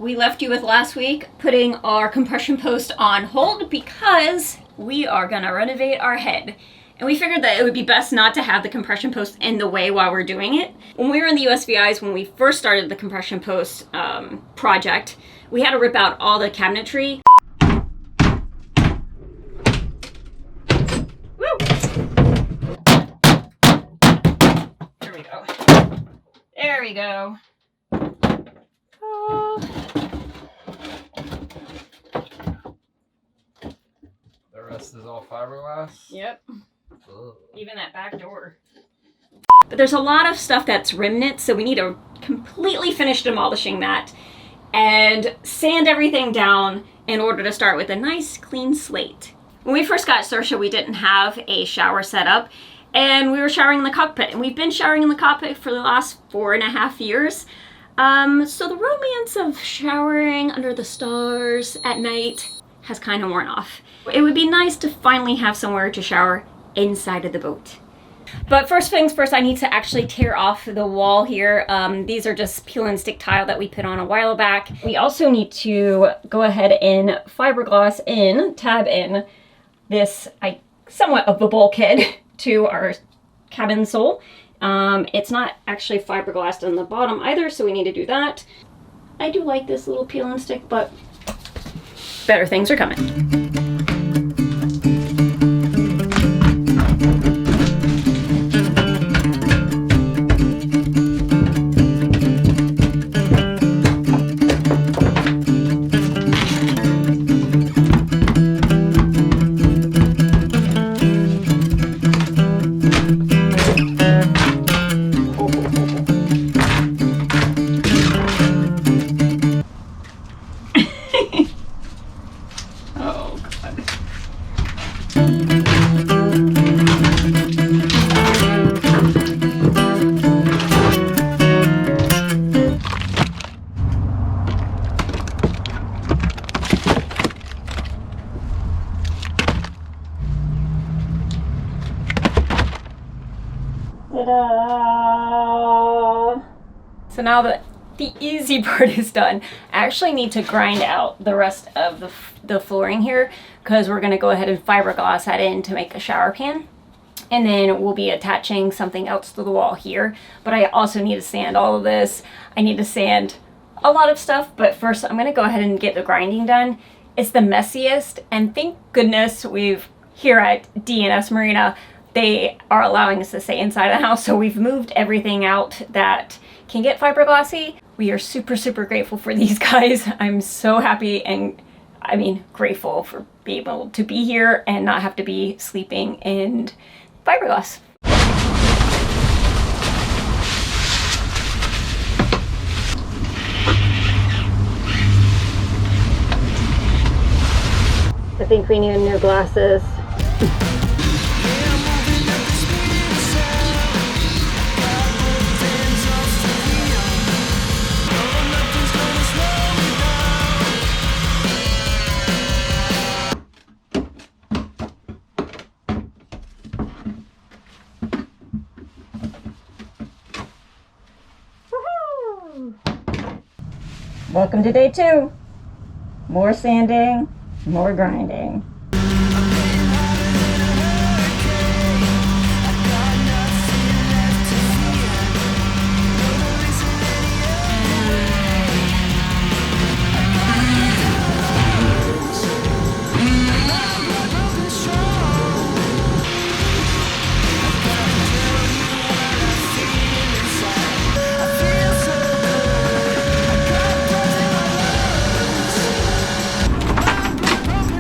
we left you with last week, putting our compression post on hold because we are gonna renovate our head. And we figured that it would be best not to have the compression post in the way while we're doing it. When we were in the USVIs, when we first started the compression post project, we had to rip out all the cabinetry. Woo! There we go. There we go. The rest is all fiberglass? Yep. Ugh. Even that back door. But there's a lot of stuff that's remnant, so we need to completely finish demolishing that and sand everything down in order to start with a nice clean slate. When we first got Xoxo, we didn't have a shower set up, and we were showering in the cockpit, and we've been showering in the cockpit for the last 4.5 years. So the romance of showering under the stars at night has kind of worn off. It would be nice to finally have somewhere to shower inside of the boat. But first things first, I need to actually tear off the wall here. These are just peel and stick tile that we put on a while back. We also need to go ahead and fiberglass in, tab in this somewhat of the bulkhead to our cabin sole. It's not actually fiberglassed on the bottom either, so we need to do that. I do like this little peel and stick, but better things are coming. Ta-da! So now that the easy part is done, I actually need to grind out the rest of the flooring here because we're going to go ahead and fiberglass that in to make a shower pan. And then we'll be attaching something else to the wall here. But I also need to sand all of this. I need to sand a lot of stuff, but first I'm going to go ahead and get the grinding done. It's the messiest, and thank goodness we've here at D&S Marina, they are allowing us to stay inside the house, so we've moved everything out that can get fiberglassy. We are super, super grateful for these guys. I'm so happy and, grateful for being able to be here and not have to be sleeping in fiberglass. I think we need new glasses. Welcome to day 2. More sanding, more grinding.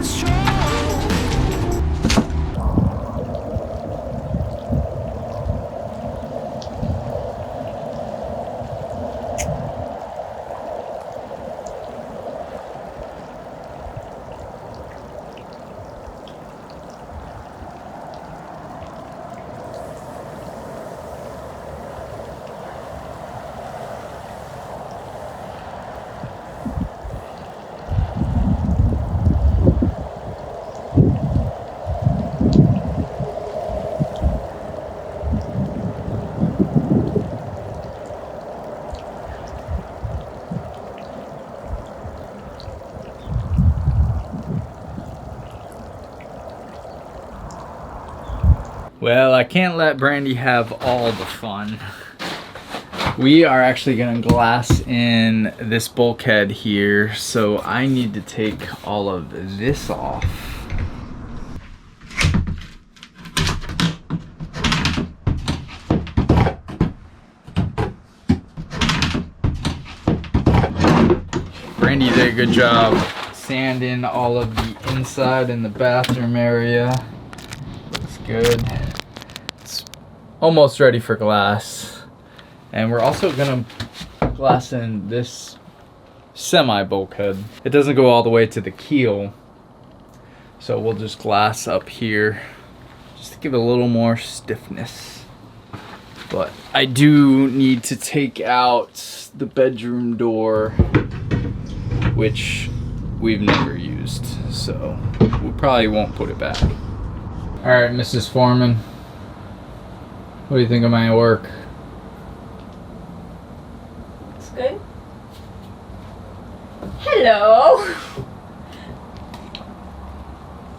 Strong. Well, I can't let Brandy have all the fun. We are actually gonna glass in this bulkhead here, so I need to take all of this off. Brandy did a good job sanding all of the inside in the bathroom area. Looks good. It's almost ready for glass. And we're also gonna glass in this semi bulkhead. It doesn't go all the way to the keel, so we'll just glass up here just to give it a little more stiffness. But I do need to take out the bedroom door, which we've never used, so we probably won't put it back. All right, Mrs. Foreman, what do you think of my work? Good. Hello.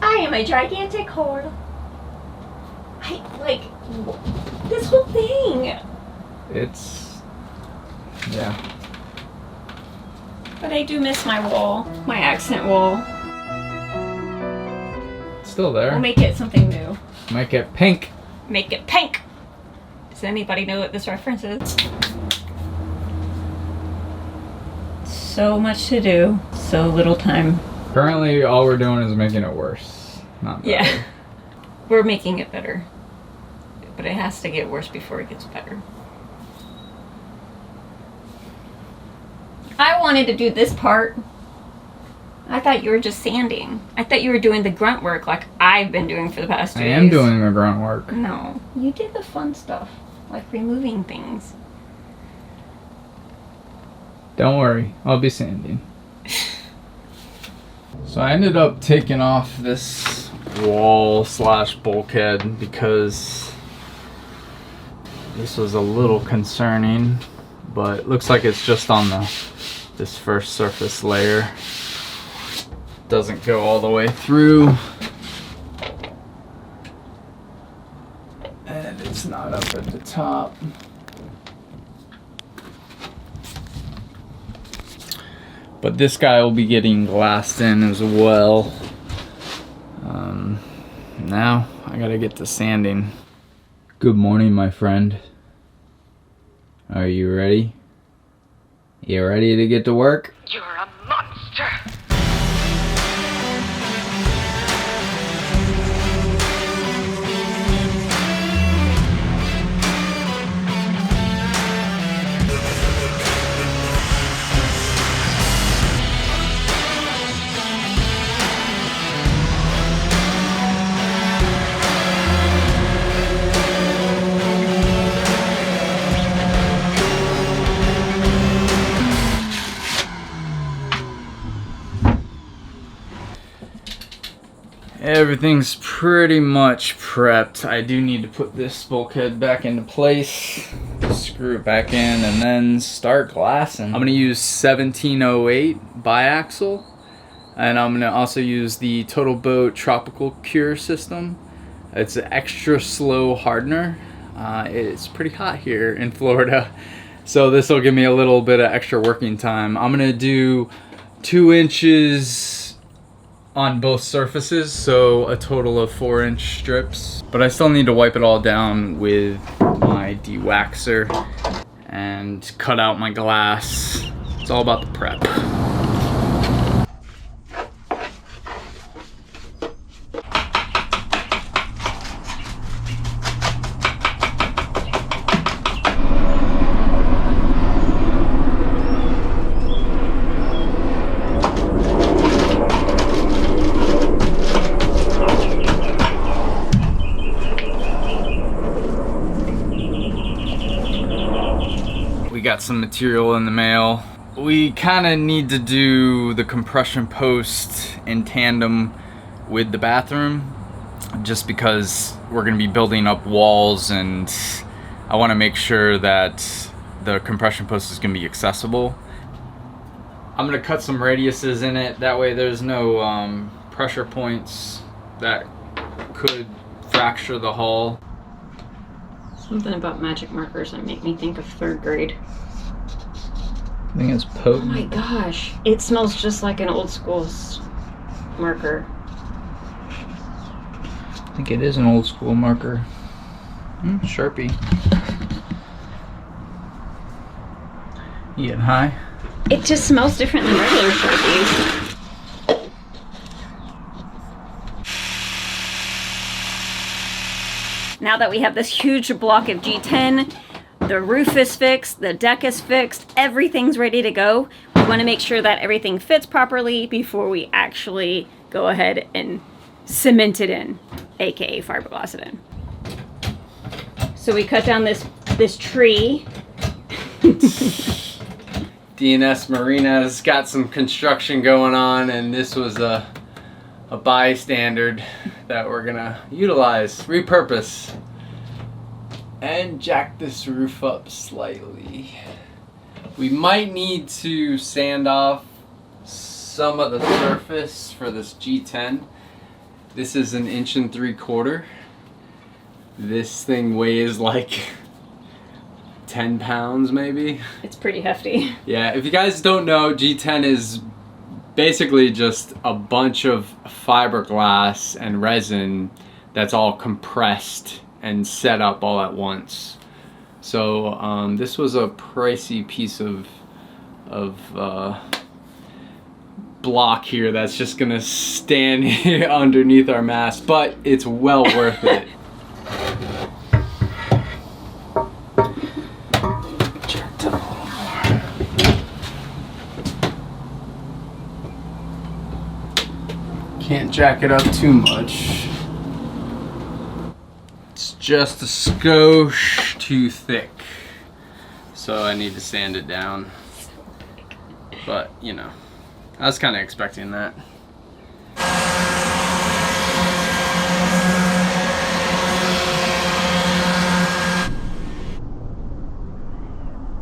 I am a gigantic whore. I like this whole thing. It's, yeah. But I do miss my wall, my accent wall. It's still there. We'll make it something new. Make it pink. Make it pink. Does anybody know what this reference is? So much to do, so little time. Currently, all we're doing is making it worse, not better. Yeah, we're making it better, but it has to get worse before it gets better. I wanted to do this part. I thought you were just sanding. I thought you were doing the grunt work like I've been doing for the past 2 days. I am doing the grunt work. No, you did the fun stuff, like removing things. Don't worry, I'll be sanding. So I ended up taking off this wall slash bulkhead because this was a little concerning, but it looks like it's just on this first surface layer. Doesn't go all the way through. And it's not up at the top. But this guy will be getting glassed in as well. Now I gotta get to sanding. Good morning, my friend. Are you ready? You ready to get to work? You're a monster! Everything's pretty much prepped. I do need to put this bulkhead back into place, screw it back in, and then start glassing. I'm gonna use 1708 biaxial, and I'm gonna also use the Total Boat Tropical Cure system. It's an extra slow hardener. It's pretty hot here in Florida, so this will give me a little bit of extra working time. I'm gonna do 2 inches on both surfaces, so a total of 4-inch strips. But I still need to wipe it all down with my de-waxer and cut out my glass. It's all about the prep. Got some material in the mail. We kind of need to do the compression post in tandem with the bathroom, just because we're going to be building up walls, and I want to make sure that the compression post is going to be accessible. I'm going to cut some radiuses in it, that way there's no pressure points that could fracture the hull. Something about magic markers that make me think of 3rd grade. I think it's Oh potent. my gosh, it smells just like an old school marker. I think it is an old school marker. Sharpie. You getting high? It just smells different than regular Sharpies. Now that we have this huge block of G10, the roof is fixed, the deck is fixed, everything's ready to go. We want to make sure that everything fits properly before we actually go ahead and cement it in, aka fiberglass it in. So we cut down this tree. DNS Marina's got some construction going on, and this was a bystander that we're gonna utilize, repurpose, and jack this roof up slightly. We might need to sand off some of the surface for this G10. This is 1 3/4 inches. This thing weighs like 10 pounds maybe. It's pretty hefty. Yeah, if you guys don't know, G10 is basically just a bunch of fiberglass and resin that's all compressed and set up all at once. So this was a pricey piece of block here that's just gonna stand here underneath our mast, but it's well worth it. Can't jack it up too much. It's just a skosh too thick, so I need to sand it down. But you know, I was kind of expecting that.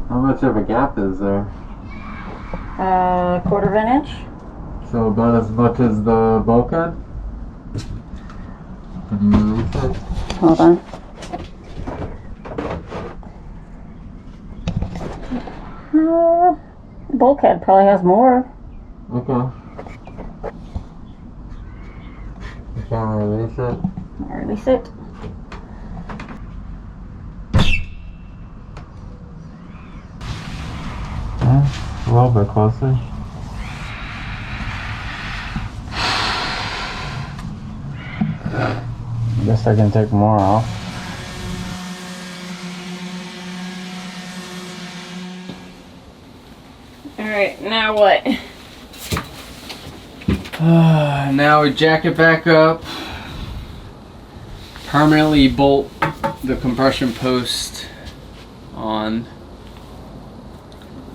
How much of a gap is there? 1/4 inch. So about as much as the bulkhead? Can you release it? Hold on. Bulkhead probably has more. Okay. You can't release it? I'll release it. Yeah, a little bit closer. I guess I can take more off. Alright, now what? Now we jack it back up. Permanently bolt the compression post on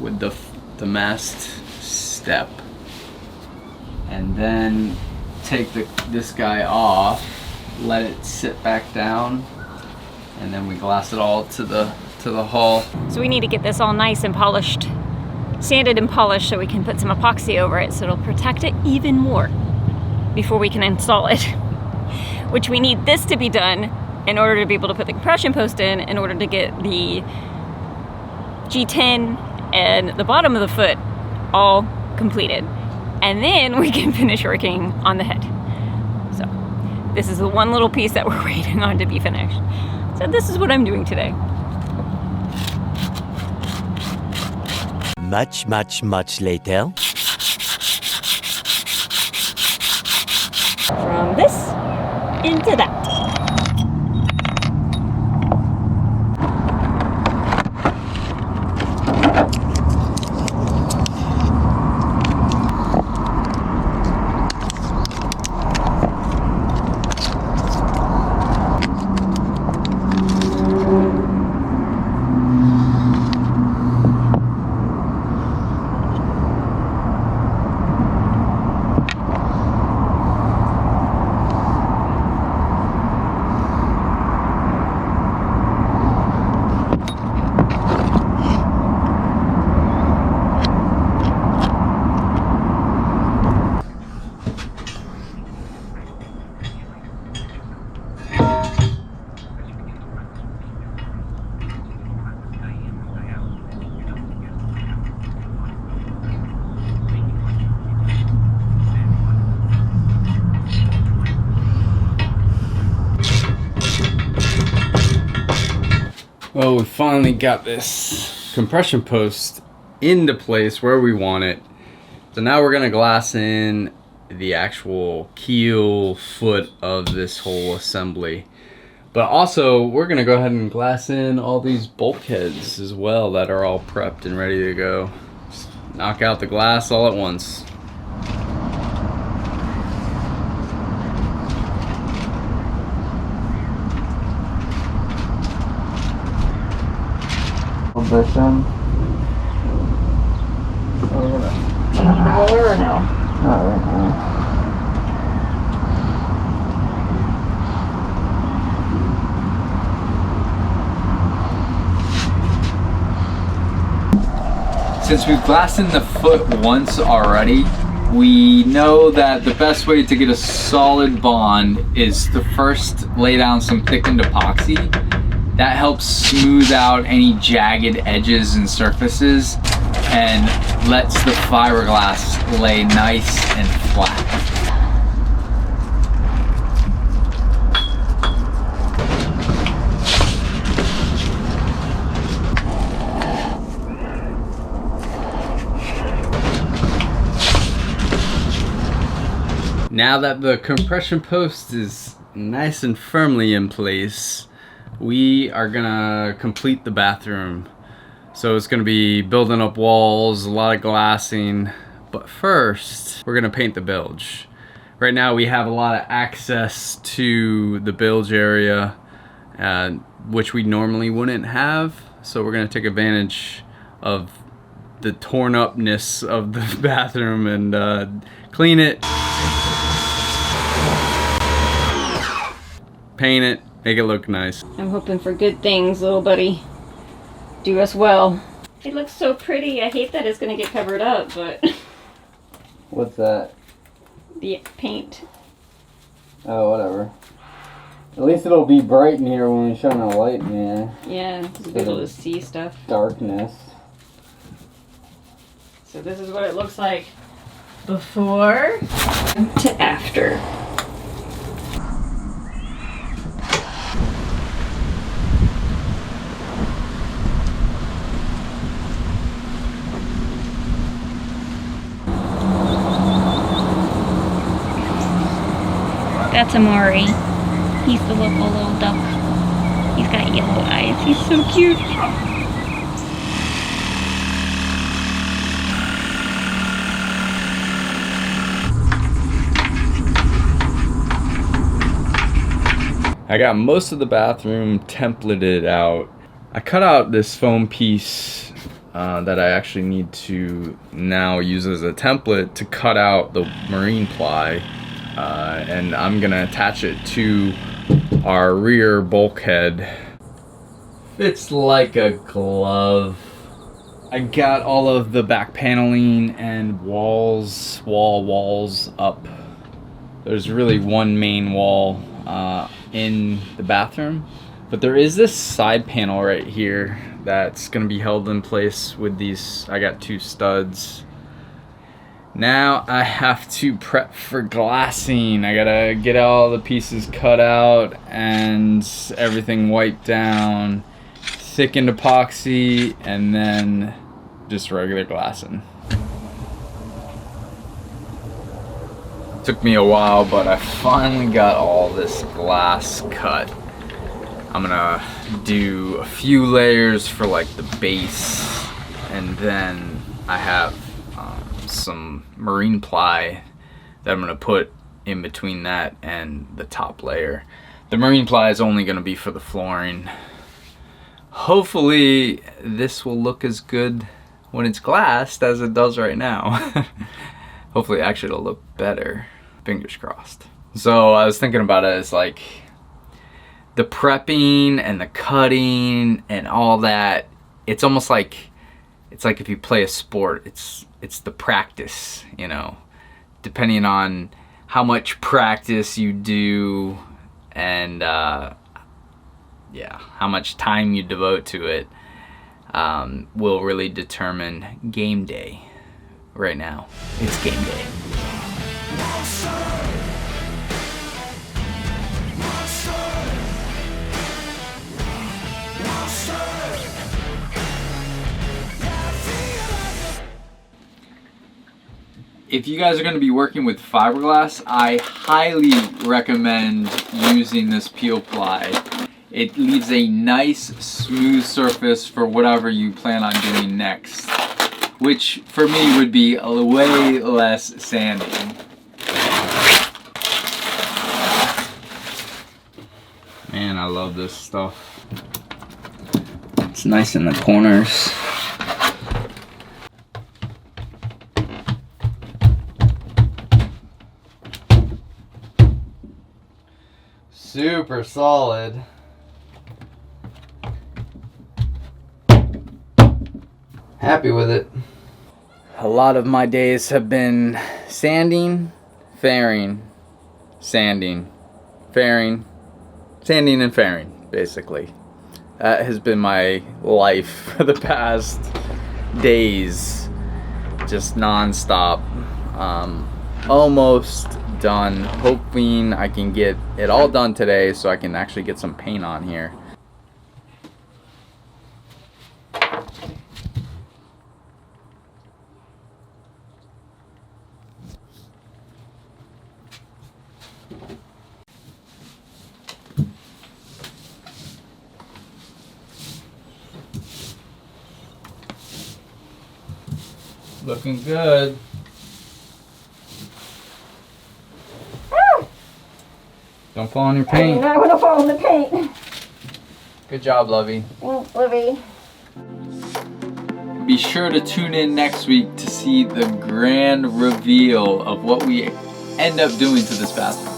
with the mast step. And then take this guy off, let it sit back down, and then we glass it all to the hull. So we need to get this all nice and polished, sanded and polished, so we can put some epoxy over it so it'll protect it even more before we can install it. Which we need this to be done in order to be able to put the compression post in order to get the G10 and the bottom of the foot all completed. And then we can finish working on the head. So this is the one little piece that we're waiting on to be finished. So this is what I'm doing today. Much, much, much later. From this into that. Well, we finally got this compression post into place where we want it. So now we're gonna glass in the actual keel foot of this whole assembly. But also, we're gonna go ahead and glass in all these bulkheads as well that are all prepped and ready to go. Just knock out the glass all at once. Ambition. Roller or no? Not right now. Since we've glassed in the foot once already, we know that the best way to get a solid bond is to first lay down some thickened epoxy. That helps smooth out any jagged edges and surfaces and lets the fiberglass lay nice and flat. Now that the compression post is nice and firmly in place, we are gonna complete the bathroom. So it's gonna be building up walls, a lot of glassing, but first we're gonna paint the bilge. Right now we have a lot of access to the bilge area, which we normally wouldn't have. So we're gonna take advantage of the torn upness of the bathroom and clean it, paint it, make it look nice. I'm hoping for good things, little buddy. Do us well. It looks so pretty. I hate that it's gonna get covered up, but What's that? the paint. Oh, whatever. At least it'll be bright in here when we shine a light in here. Yeah, to be able to see stuff. Darkness. So this is what it looks like before to after. That's Amari. He's the local little duck. He's got yellow eyes. He's so cute. I got most of the bathroom templated out. I cut out this foam piece that I actually need to now use as a template to cut out the marine ply. And I'm gonna attach it to our rear bulkhead. Fits like a glove. I got all of the back paneling and walls up. There's really one main wall in the bathroom, but there is this side panel right here that's gonna be held in place with these. I got 2 studs. Now I have to prep for glassing. I gotta get all the pieces cut out and everything wiped down, thickened epoxy, and then just regular glassing. Took me a while, but I finally got all this glass cut. I'm gonna do a few layers for like the base, and then I have some marine ply that I'm gonna put in between that and the top layer. The marine ply is only gonna be for the flooring. Hopefully this will look as good when it's glassed as it does right now. Hopefully actually it'll look better. Fingers crossed. So I was thinking about it as like the prepping and the cutting and all that. It's almost like if you play a sport, it's the practice, you know, depending on how much practice you do and yeah, how much time you devote to it will really determine game day. Right now, it's game day. Monster. If you guys are going to be working with fiberglass, I highly recommend using this peel ply. It leaves a nice smooth surface for whatever you plan on doing next, which for me would be way less sanding. Man, I love this stuff. It's nice in the corners. Super solid. Happy with it. A lot of my days have been sanding, fairing, sanding, fairing, sanding and fairing, basically. That has been my life for the past days, just non-stop. Almost done, hoping I can get it all done today so I can actually get some paint on here. Looking good. Don't fall on your paint. I'm not gonna fall in the paint. Good job, Lovey. Thanks, Livy. Be sure to tune in next week to see the grand reveal of what we end up doing to this bathroom.